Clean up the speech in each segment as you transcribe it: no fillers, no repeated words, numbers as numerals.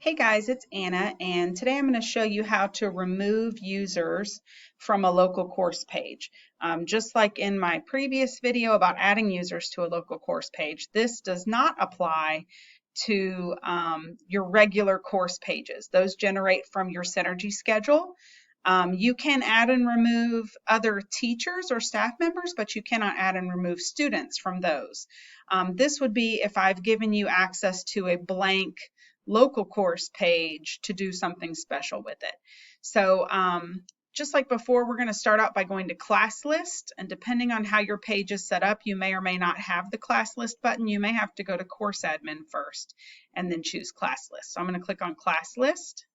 Hey guys, it's Anna, and today I'm going to show you how to remove users from a local course page. Just like in my previous video about adding users to a local course page, this does not apply to your regular course pages. Those generate from your Synergy schedule. You can add and remove other teachers or staff members, but you cannot add and remove students from those. This would be if I've given you access to a blank local course page to do something special with it. So just like before, we're going to start out by going to class list, and depending on how your page is set up, you may or may not have the class list button. You may have to go to course admin first and then choose class list. So I'm going to click on class list.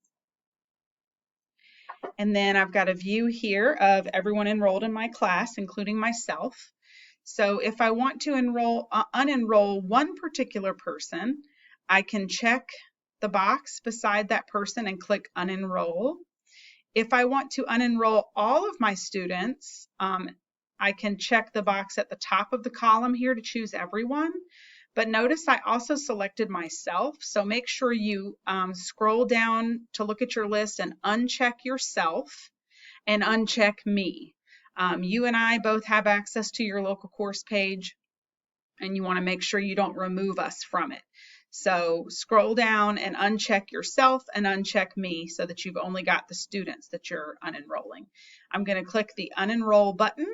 And then I've got a view here of everyone enrolled in my class, including myself. So if I want to unenroll one particular person, I can check the box beside that person and click unenroll. If I want to unenroll all of my students, I can check the box at the top of the column here to choose everyone. But notice I also selected myself, so make sure you scroll down to look at your list and uncheck yourself and uncheck me. You and I both have access to your local course page, and you want to make sure you don't remove us from it. So scroll down and uncheck yourself and uncheck me so that you've only got the students that you're unenrolling. I'm going to click the unenroll button.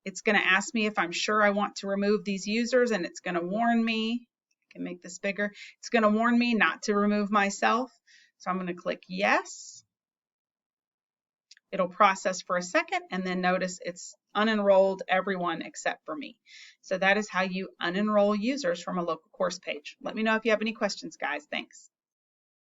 It's going to ask me if I'm sure I want to remove these users, and it's going to warn me. I can make this bigger. It's going to warn me not to remove myself. So I'm going to click yes. It'll process for a second, and then notice it's unenrolled everyone except for me. So that is how you unenroll users from a local course page. Let me know if you have any questions, guys. Thanks.